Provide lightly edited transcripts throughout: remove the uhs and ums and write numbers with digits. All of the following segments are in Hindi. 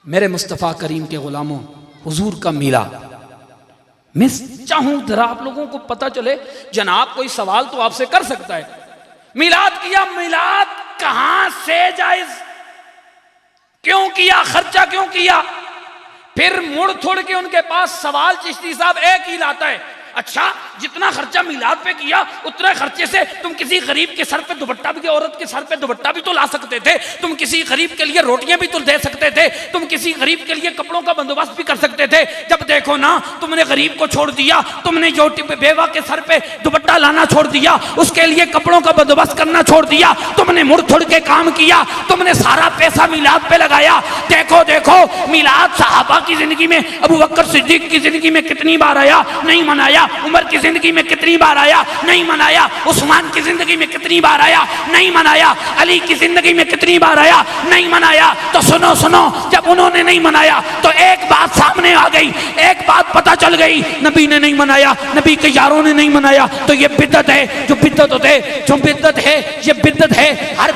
मेरे मुस्तफ़ा करीम के गुलामों, हुजूर का मिलाद। मैं चाहूं जरा आप लोगों को पता चले, जनाब कोई सवाल तो आपसे कर सकता है, मिलाद किया, मिलाद कहां से जायज, क्यों किया, खर्चा क्यों किया? फिर मुड़ थोड़ के उनके पास सवाल चिश्ती साहब एक ही लाता है, अच्छा जितना खर्चा मिलाद पे किया उतने खर्चे से तुम किसी गरीब के सर पे दुपट्टा भी, औरत के सर पे दुपट्टा भी तो ला सकते थे, तुम किसी गरीब के लिए रोटियां भी तो दे सकते थे, तुम किसी गरीब के लिए कपड़ों का बंदोबस्त भी कर सकते थे। जब देखो ना तुमने गरीब को छोड़ दिया, तुमने जो बेवा के सर पे दुपट्टा लाना छोड़ दिया, उसके लिए कपड़ों का बंदोबस्त करना छोड़ दिया, तुमने मुड़ थोड़ के काम किया, तुमने सारा पैसा मिलाद पे लगाया। देखो देखो मिलाद सहाबा की जिंदगी में, अबू बकर सिद्दीक की जिंदगी में कितनी बार आया, नहीं मनाया। उमर की जिंदगी में कितनी बार आया, नहीं मनाया। उस्मान की जिंदगी में कितनी बार आया, नहीं मनाया। अली की जिंदगी में कितनी बार आया, नहीं मनाया। तो सुनो सुनो, जब उन्होंने नहीं मनाया तो एक बात सामने आ गई, एक बात पता चल गई, नबी ने नहीं मनाया, नबी के यारों ने नहीं मनाया, तो ये बिद्दत है। जो बिद्दत होते, जो बिद्दत है ये बिद्दत है। हर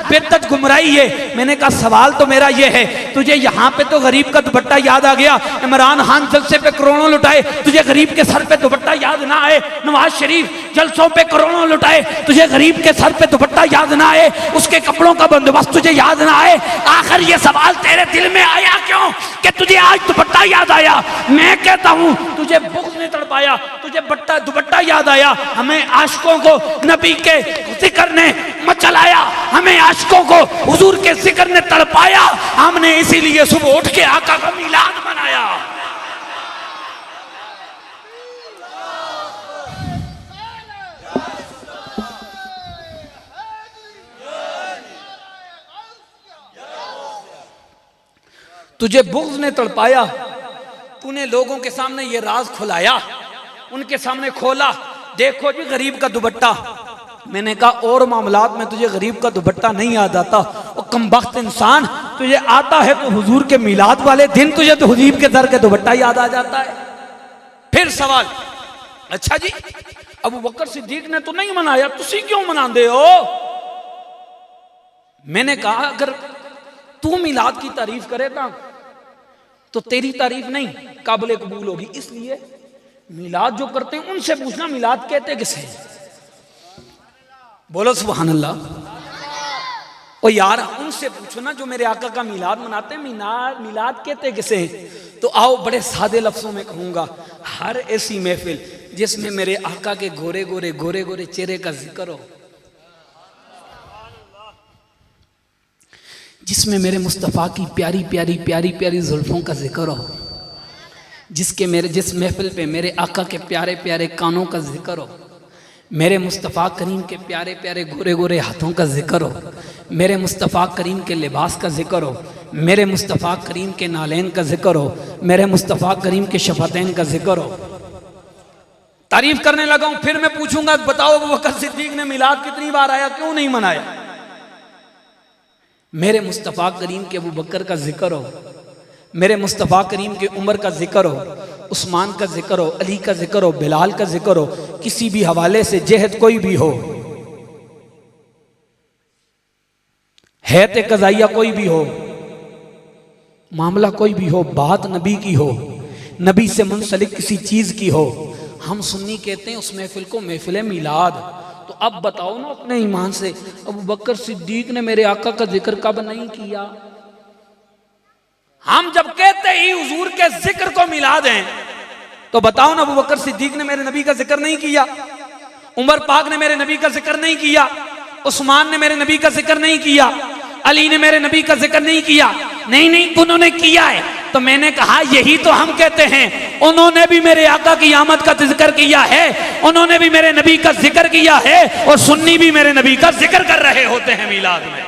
बिद्दत गुमराही है। मैंने कहा सवाल तो मेरा ये है, तुझे यहाँ पे तो गरीब का दुपट्टा याद आ गया, इमरान खान जलसे पे करोड़ों लुटाए, तुझे गरीब के सर पे दुपट्टा याद ना आए। नवाज शरीफ जलसों पे करोड़ों लुटाए, तुझे गरीब के सर पे दुपट्टा याद ना आए, उसके कपड़ों का बंदोबस्त तुझे याद ना आए। आखिर ये सवाल तेरे दिल में आया क्यों कि तुझे आज दुपट्टा याद आया? मैं कहता हूं तुझे बुग़्ज़ ने तड़पाया, तुझे दुपट्टा याद आया। हमें आशिकों को नबी के जिक्र ने मचलाया, हमें आशिकों को हुजूर के जिक्र ने तड़पाया, हमने इसीलिए सुबह उठ के आका का मिलाद मनाया। तुझे बुग़्ज़ ने तड़पाया, तूने लोगों के सामने ये राज खुलाया, उनके सामने खोला, देखो जी गरीब का दुपट्टा। मैंने कहा और मामलात में तुझे गरीब का दुपट्टा नहीं याद आता, और कमबख्त इंसान, तुझे आता है तो हुजूर के मिलाद वाले दिन तुझे तो हुजूर के दर के दुपट्टा याद आ जाता है। फिर सवाल, अच्छा जी अबू बकर सिद्दीक ने तो नहीं मनाया, तुसी क्यों मनाते हो? मैंने कहा अगर तू मिलाद की तारीफ करेगा तो तेरी तारीफ नहीं काबिल कबूल होगी, इसलिए मिलाद जो करते हैं उनसे पूछना मिलाद कहते किसे। बोलो सुभान अल्लाह। ओ यार उनसे पूछो ना जो मेरे आका का मिलाद मनाते हैं, मिलाद कहते किसे। तो आओ बड़े सादे लफ्जों में कहूंगा, हर ऐसी महफिल जिसमें मेरे आका के गोरे गोरे चेहरे का जिक्र हो, जिसमें मेरे मुस्तफ़ा की प्यारी जुल्फों का जिक्र हो, जिस महफिल पे मेरे आका के प्यारे प्यारे कानों का जिक्र हो, मेरे मुस्तफ़ा करीम के प्यारे प्यारे गोरे हाथों का जिक्र हो, मेरे मुस्तफ़ा करीम के लिबास का जिक्र हो, मेरे मुस्तफ़ा करीम के नालैन का जिक्र हो, मेरे मुस्तफ़ा करीम के शफ़तैन का जिक्र हो। तारीफ करने लगा हूं, फिर मैं पूछूंगा बताओ अबू बकर सिद्दीक ने मिलाद कितनी बार आया, क्यों नहीं मनाया? मेरे मुस्तफ़ा करीम के अबू बकर का जिक्र हो, मेरे मुस्तफ़ा करीम के उमर का जिक्र हो, उस्मान का जिक्र हो, अली का जिक्र हो, बिलाल का जिक्र हो, किसी भी हवाले से जहद कोई भी हो, हैत कज़ाइया कोई भी हो, मामला कोई भी हो, बात नबी की हो, नबी से मुंसलिक किसी चीज की हो, हम सुन्नी कहते हैं उस महफिल को महफिल मिलाद। तो अब बताओ ना अपने ईमान से, अबू बकर सिद्दीक ने मेरे आका का जिक्र कब नहीं किया? हम जब कहते ही हुजूर के जिक्र को मिलाद हैं, तो बताओ ना अबू बकर सिद्दीक ने मेरे नबी का जिक्र नहीं किया, उमर पाक ने मेरे नबी का जिक्र नहीं किया, उस्मान ने मेरे नबी का जिक्र नहीं किया, अली ने मेरे नबी का जिक्र नहीं किया? नहीं उन्होंने किया है। तो मैंने कहा यही तो हम कहते हैं, उन्होंने भी मेरे आका की आमद का जिक्र किया है, उन्होंने भी मेरे नबी का जिक्र किया है, और सुन्नी भी मेरे नबी का जिक्र कर रहे होते हैं मिलाद में।